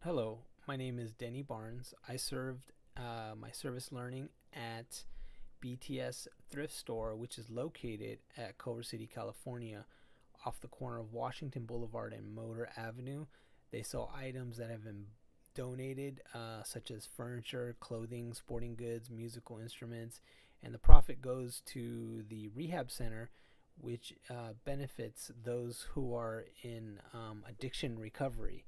Hello, my name is Denny Barnes. I served my service learning at BTS Thrift Store, which is located at Culver City, California, off the corner of Washington Boulevard and Motor Avenue. They sell items that have been donated, such as furniture, clothing, sporting goods, musical instruments, and the profit goes to the rehab center, which benefits those who are in addiction recovery.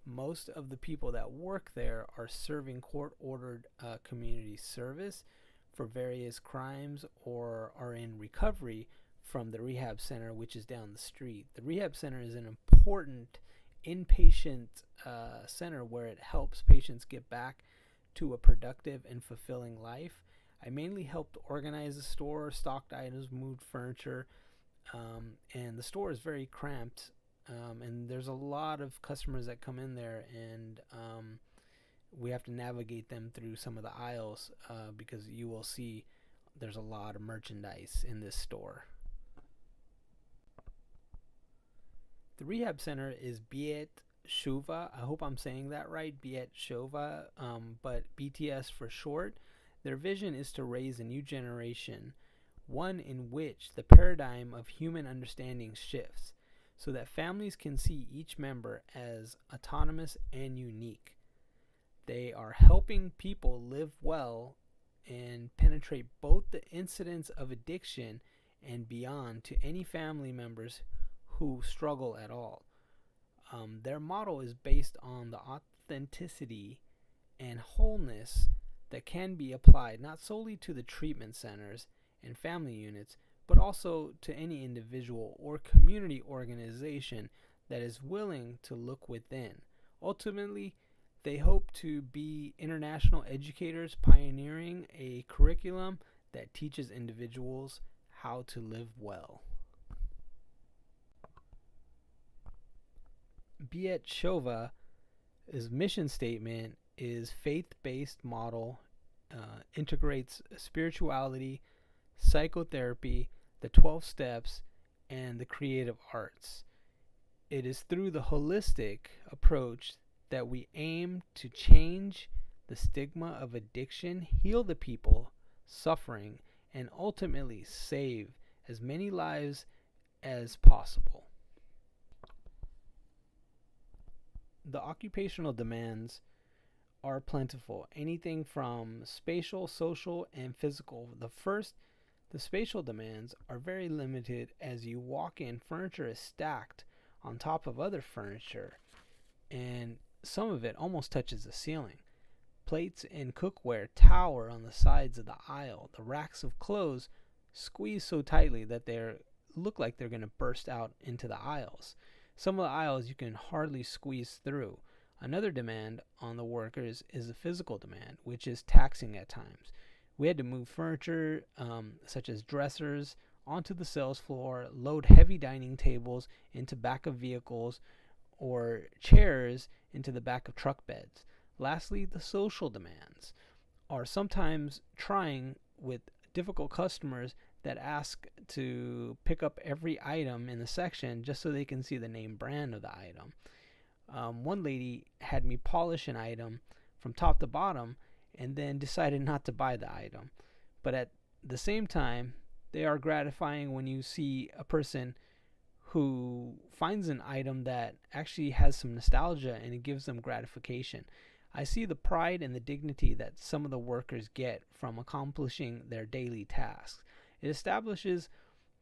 Most of the people that work there are serving court ordered community service for various crimes or are in recovery from the rehab center, which is down the street. The rehab center is an important inpatient center where it helps patients get back to a productive and fulfilling life. I mainly helped organize the store, stocked items, moved furniture, and the store is very cramped. And there's a lot of customers that come in there, and we have to navigate them through some of the aisles because you will see there's a lot of merchandise in this store. The rehab center is Biet Shuva. I hope I'm saying that right, Biet Shova, but BTS for short. Their vision is to raise a new generation, one in which the paradigm of human understanding shifts, so that families can see each member as autonomous and unique. They are helping people live well and penetrate both the incidence of addiction and beyond to any family members who struggle at all. Their model is based on the authenticity and wholeness that can be applied not solely to the treatment centers and family units, but also to any individual or community organization that is willing to look within. Ultimately, they hope to be international educators pioneering a curriculum that teaches individuals how to live well. Biet Shova' mission statement is faith-based model, integrates spirituality, psychotherapy, the 12 steps, and the creative arts. It is through the holistic approach that we aim to change the stigma of addiction, heal the people suffering, and ultimately save as many lives as possible. The occupational demands are plentiful, anything from spatial, social, and physical. The spatial demands are very limited. As you walk in, furniture is stacked on top of other furniture, and some of it almost touches the ceiling. Plates and cookware tower on the sides of the aisle. The racks of clothes squeeze so tightly that they look like they're going to burst out into the aisles. Some of the aisles you can hardly squeeze through. Another demand on the workers is the physical demand, which is taxing at times. We had to move furniture, such as dressers, onto the sales floor, load heavy dining tables into back of vehicles, or chairs into the back of truck beds. Lastly, the social demands are sometimes trying with difficult customers that ask to pick up every item in the section just so they can see the name brand of the item. One lady had me polish an item from top to bottom and then decided not to buy the item. But at the same time, they are gratifying when you see a person who finds an item that actually has some nostalgia and it gives them gratification. I see the pride and the dignity that some of the workers get from accomplishing their daily tasks. It establishes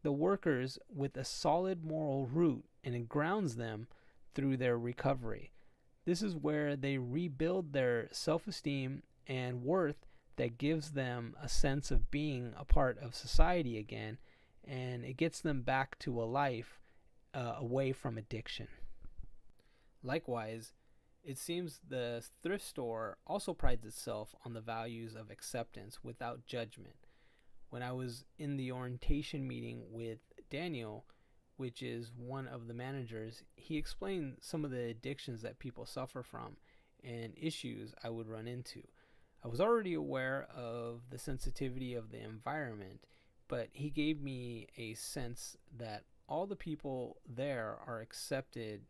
the workers with a solid moral root and it grounds them through their recovery. This is where they rebuild their self-esteem and worth that gives them a sense of being a part of society again, and it gets them back to a life away from addiction. Likewise, it seems the thrift store also prides itself on the values of acceptance without judgment. When I was in the orientation meeting with Daniel, which is one of the managers, he explained some of the addictions that people suffer from and issues I would run into. I was already aware of the sensitivity of the environment, but he gave me a sense that all the people there are accepted,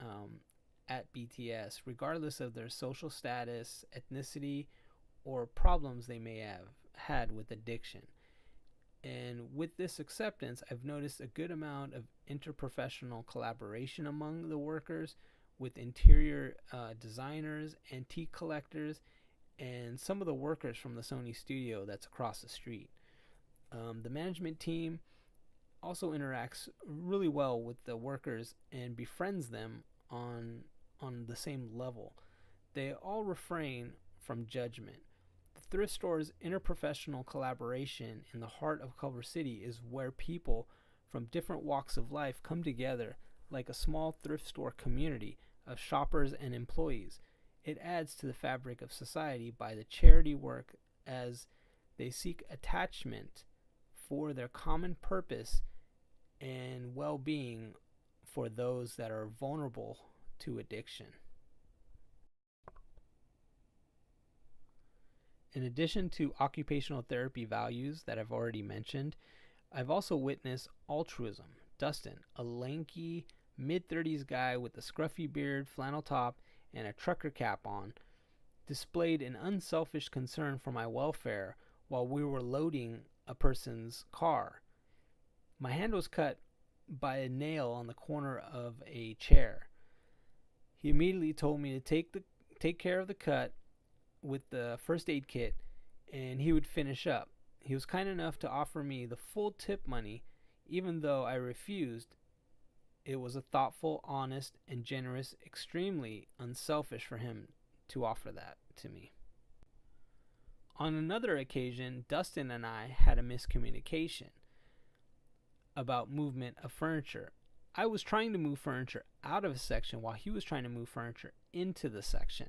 um, at BTS, regardless of their social status, ethnicity, or problems they may have had with addiction. And with this acceptance, I've noticed a good amount of interprofessional collaboration among the workers, with interior designers, antique collectors, and some of the workers from the Sony studio that's across the street. The management team also interacts really well with the workers and befriends them on the same level. They all refrain from judgment. The thrift store's interprofessional collaboration in the heart of Culver City is where people from different walks of life come together like a small thrift store community of shoppers and employees. It adds to the fabric of society by the charity work as they seek attachment for their common purpose and well being for those that are vulnerable to addiction. In addition to occupational therapy values that I've already mentioned, I've also witnessed altruism. Dustin, a lanky mid 30s guy with a scruffy beard, flannel top, and a trucker cap on, displayed an unselfish concern for my welfare while we were loading a person's car. My hand was cut by a nail on the corner of a chair. He immediately told me to take care of the cut with the first aid kit, and he would finish up. He was kind enough to offer me the full tip money, even though I refused. It was a thoughtful, honest, and generous, extremely unselfish for him to offer that to me. On another occasion, Dustin and I had a miscommunication about movement of furniture. I was trying to move furniture out of a section while he was trying to move furniture into the section.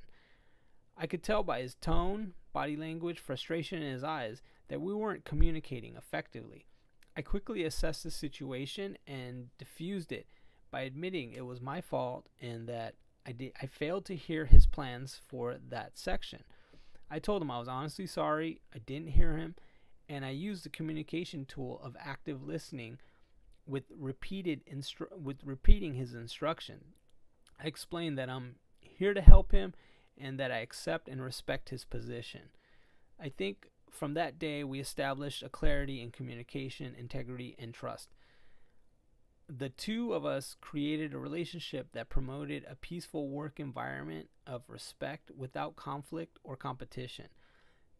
I could tell by his tone, body language, frustration in his eyes that we weren't communicating effectively. I quickly assessed the situation and diffused it by admitting it was my fault and that I failed to hear his plans for that section. I told him I was honestly sorry, I didn't hear him, and I used the communication tool of active listening with repeating his instruction. I explained that I'm here to help him and that I accept and respect his position. I think from that day we established a clarity in communication, integrity, and trust. The two of us created a relationship that promoted a peaceful work environment of respect without conflict or competition.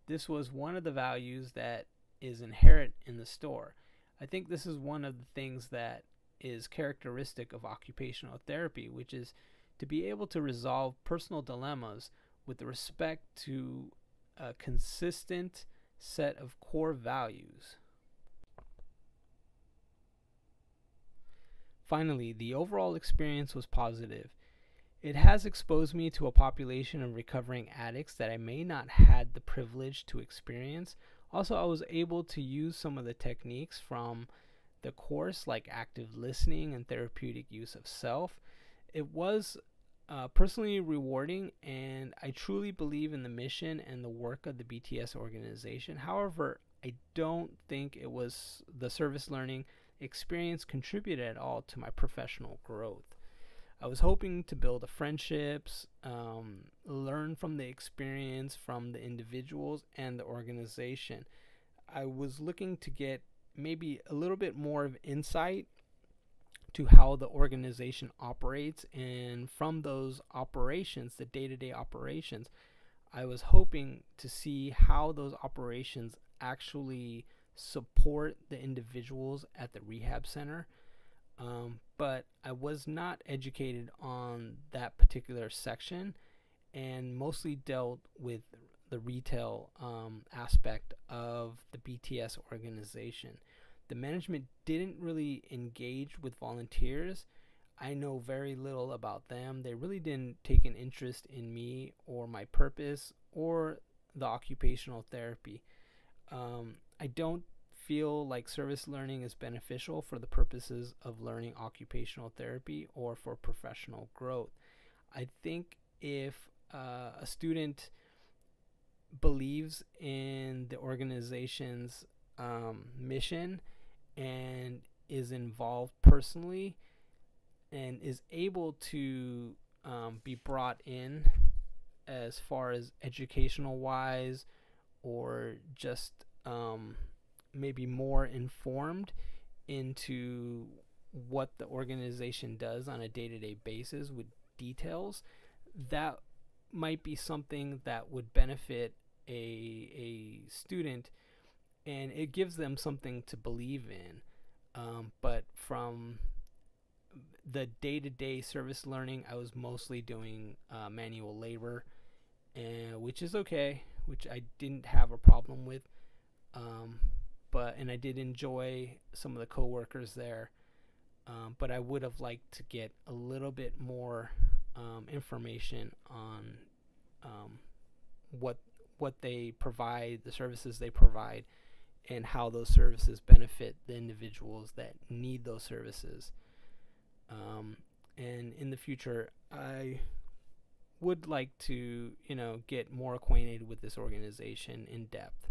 This was one of the values that is inherent in the store. I think this is one of the things that is characteristic of occupational therapy, which is to be able to resolve personal dilemmas with respect to a consistent set of core values. Finally, the overall experience was positive. It has exposed me to a population of recovering addicts that I may not had the privilege to experience. Also, I was able to use some of the techniques from the course, like active listening and therapeutic use of self. It was personally rewarding, and I truly believe in the mission and the work of the BTS organization. However, I don't think it was the service learning experience contributed at all to my professional growth. I was hoping to build friendships, learn from the experience from the individuals and the organization. I was looking to get maybe a little bit more of insight to how the organization operates, and from those operations, the day-to-day operations, I was hoping to see how those operations actually support the individuals at the rehab center. But I was not educated on that particular section and mostly dealt with the retail aspect of the BTS organization. The management didn't really engage with volunteers. I know very little about them. They really didn't take an interest in me or my purpose or the occupational therapy. I don't feel like service learning is beneficial for the purposes of learning occupational therapy or for professional growth. I think if a student believes in the organization's mission and is involved personally and is able to be brought in as far as educational wise, or just maybe more informed into what the organization does on a day-to-day basis with details, that might be something that would benefit a student, and it gives them something to believe in. But from the day-to-day service learning, I was mostly doing manual labor, and which is okay, which I didn't have a problem with. Um, and I did enjoy some of the coworkers there. But I would have liked to get a little bit more information on um, what they provide, the services they provide, and how those services benefit the individuals that need those services. And in the future, I would like to, get more acquainted with this organization in depth.